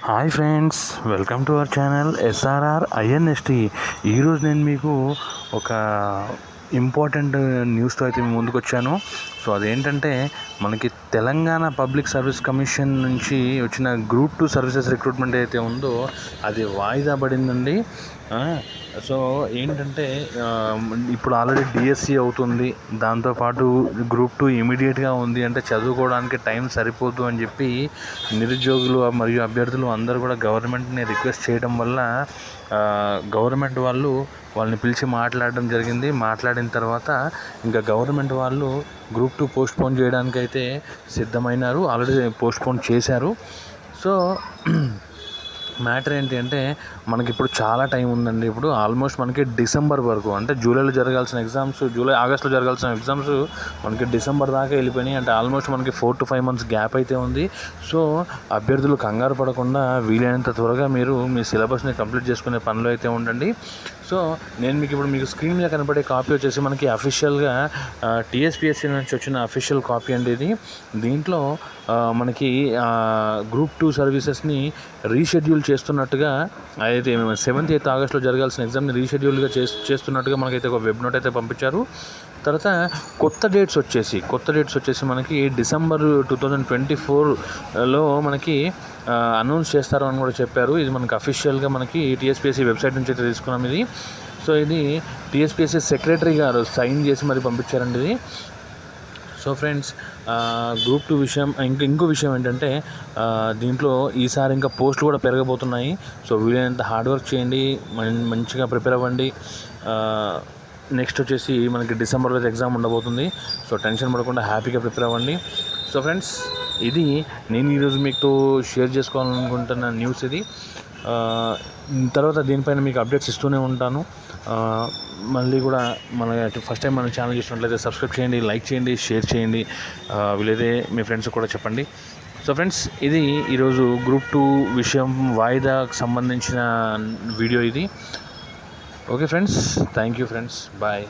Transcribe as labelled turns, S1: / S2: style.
S1: Hi friends, welcome to our channel SRR INST. ఈరోజు నేను మీకు ఒక ఇంపార్టెంట్ న్యూస్తో అయితే ముందుకు వచ్చాను. సో అదేంటంటే మనకి తెలంగాణ పబ్లిక్ సర్వీస్ కమిషన్ నుంచి వచ్చిన గ్రూప్ 2 సర్వీసెస్ రిక్రూట్మెంట్ అయితే ఉందో అది వాయిదా పడిందండి. సో ఏంటంటే ఇప్పుడు ఆల్రెడీ డిఎస్సి అవుతుంది, దాంతోపాటు గ్రూప్ 2 ఇమీడియట్గా ఉంది అంటే చదువుకోవడానికి టైం సరిపోదు అని చెప్పి నిరుద్యోగులు మరియు అభ్యర్థులు అందరూ కూడా గవర్నమెంట్ని రిక్వెస్ట్ చేయడం వల్ల గవర్నమెంట్ వాళ్ళని పిలిచి మాట్లాడడం జరిగింది. మాట్లాడిన తర్వాత ఇంకా గవర్నమెంట్ వాళ్ళు గ్రూప్ 2 పోస్ట్పోన్ చేయడానికి అయితే సిద్ధమైనారు, ఆల్రెడీ పోస్ట్పోన్ చేశారు. సో మ్యాటర్ ఏంటి అంటే మనకి ఇప్పుడు చాలా టైం ఉందండి. ఇప్పుడు ఆల్మోస్ట్ మనకి డిసెంబర్ వరకు, అంటే జూలైలో జరగాల్సిన ఎగ్జామ్స్, ఆగస్టులో జరగాల్సిన ఎగ్జామ్స్ మనకి డిసెంబర్ దాకా వెళ్ళిపోయినాయి. అంటే ఆల్మోస్ట్ మనకి 4 to 5 months గ్యాప్ అయితే ఉంది. సో అభ్యర్థులు కంగారు పడకుండా వీలైనంత త్వరగా మీరు మీ సిలబస్ని కంప్లీట్ చేసుకునే పనిలో అయితే ఉండండి. సో నేను మీకు స్క్రీన్ మీద కనపడే కాపీ వచ్చేసి మనకి అఫీషియల్గా టీఎస్పీఎస్సీ నుంచి వచ్చిన అఫీషియల్ కాపీ అండి ఇది. దీంట్లో మనకి గ్రూప్ 2 సర్వీసెస్ని రీషెడ్యూల్ చేస్తున్నట్టుగా, అయితే 7th 8th ఆగస్టులో జరగాల్సిన ఎగ్జామ్ని రీషెడ్యూల్గా చేస్తున్నట్టుగా మనకైతే ఒక వెబ్ నోట్ అయితే పంపించారు. తర్వాత కొత్త డేట్స్ వచ్చేసి మనకి డిసెంబర్ 2024లో మనకి అనౌన్స్ చేస్తారు అని కూడా చెప్పారు. ఇది మనకి అఫీషియల్గా మనకి టీఎస్పీఎస్సీ వెబ్సైట్ నుంచి అయితే తీసుకున్నాం ఇది. సో ఇది టీఎస్పీఎస్సీ సెక్రటరీ గారు సైన్ చేసి మరి పంపించారండి ఇది. సో ఫ్రెండ్స్, గ్రూప్ 2 విషయం, ఇంకో విషయం ఏంటంటే దీంట్లో ఈసారి ఇంకా పోస్టులు కూడా పెరగబోతున్నాయి. సో వీలైనంత హార్డ్ వర్క్ చేయండి, మంచిగా ప్రిపేర్ అవ్వండి. నెక్స్ట్ వచ్చేసి మనకి డిసెంబర్లో ఎగ్జామ్ ఉండబోతుంది. సో టెన్షన్ పడకుండా హ్యాపీగా ప్రిపేర్ అవ్వండి. సో ఫ్రెండ్స్, ఇది నేను ఈరోజు మీకు షేర్ చేసుకోవాలనుకుంటున్న న్యూస్ ఇది. తర్వాత దీనిపైన మీకు అప్డేట్స్ ఇస్తూనే ఉంటాను. మళ్ళీ కూడా ఫస్ట్ టైం మన ఛానల్ చూసినట్లయితే సబ్స్క్రైబ్ చేయండి, లైక్ చేయండి, షేర్ చేయండి, వీలైతే మీ ఫ్రెండ్స్ కూడా చెప్పండి. సో ఫ్రెండ్స్, ఇది ఈరోజు గ్రూప్ 2 విషయం వాయిదాకు సంబంధించిన వీడియో ఇది. Okay friends, thank you friends, bye.